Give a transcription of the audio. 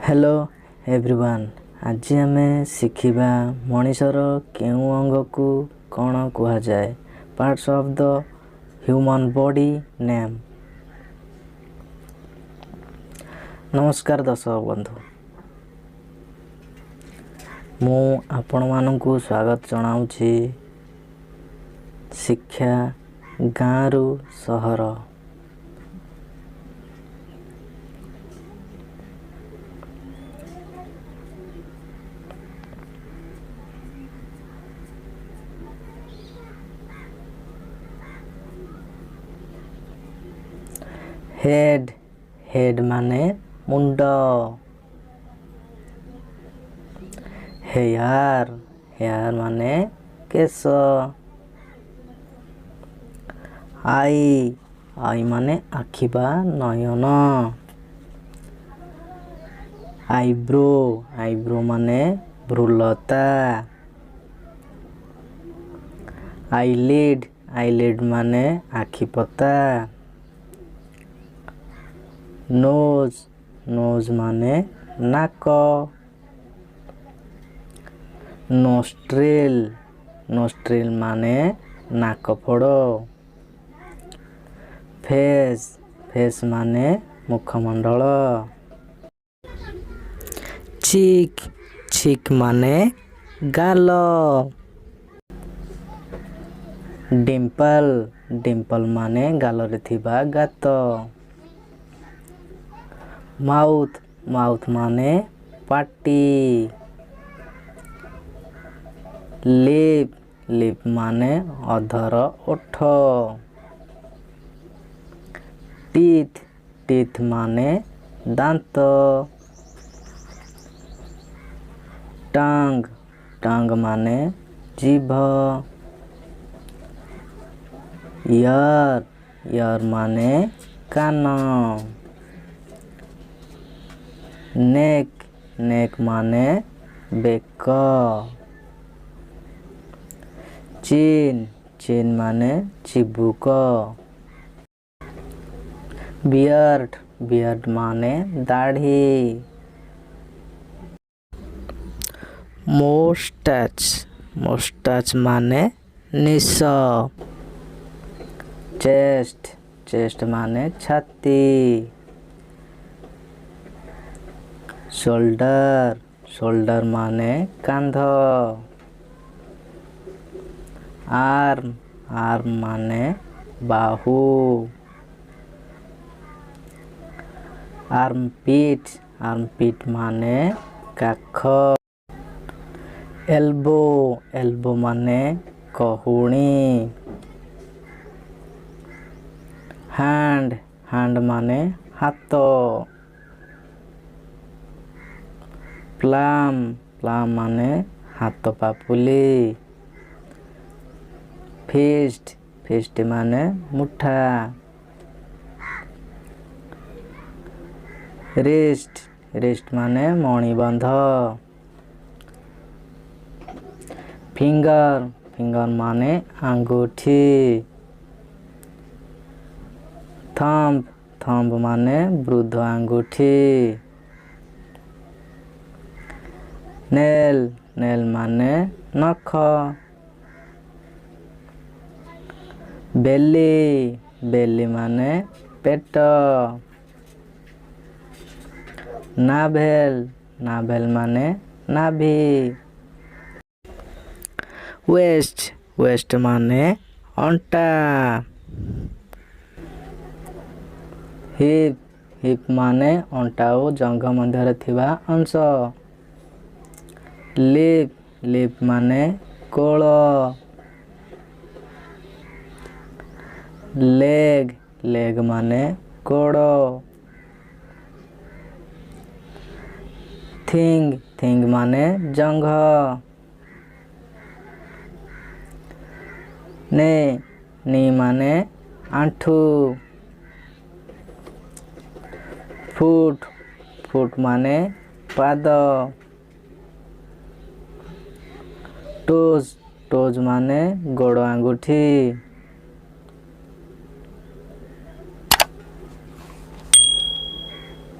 Hello everyone. आज आमे शिखिबा मनीषर केउ अंग को कौन कहा जाए। Parts of the human body name. नमस्कार दर्शक बंधु, मु आपण मानकु स्वागत जनाउछि शिक्षा गाँरु सहर। हेड हेड माने मुंड। हेयर हेयर माने केस। आई आई माने आखिबा नयन। आईब्रो आईब्रो माने भ्रुलता। आईलिड आईलिड माने आखिपता। नोज नोज माने नाक। नोस्ट्रिल नोस्ट्रिल माने नाकफोड़। फेस फेस माने मुखमंडल। चीक चीक माने गाल। डिम्पल डिम्पल माने गालरे थिबा गात। माउथ माउथ माने पाटी। लिप लिप माने अधर ओठ। टीथ टीथ माने दांत। टंग टंग माने जीभ। ईयर ईयर माने कान। नेक नेक माने बेक। चिन चिन माने चिबुक। बियर्ड बियर्ड माने दाढ़ी। मोस्टैच मोस्टैच माने निश। चेस्ट चेस्ट माने छाती। शोल्डर शोल्डर माने कांध। आर्म आर्म माने बाहु। आर्मपिट माने काख। एल्बो एल्बो माने कहुणी। हैंड हैंड माने हाथ। प्लाम प्लाम माने हाथ पापुली। फिस्ट फिस्ट माने मुठा। रिस्ट रिस्ट माने मणिबंध। फिंगर फिंगर माने अंगूठी। थंब थंब माने वृद्ध अंगूठी। नेल नेल माने नख। बेली बेली माने पेट। नाभेल नाभेल माने नाभि। वेस्ट वेस्ट माने अंटा। हिप हिप माने अंटा और जंघ मध्य थिबा अंश। लिप लिप माने कोल। लेग लेग माने कोड़। थिंग थिंग माने जंघ। ने नी माने आंठू। फुट फुट माने पाद। टोज टोज माने गोड़ आंगूठी।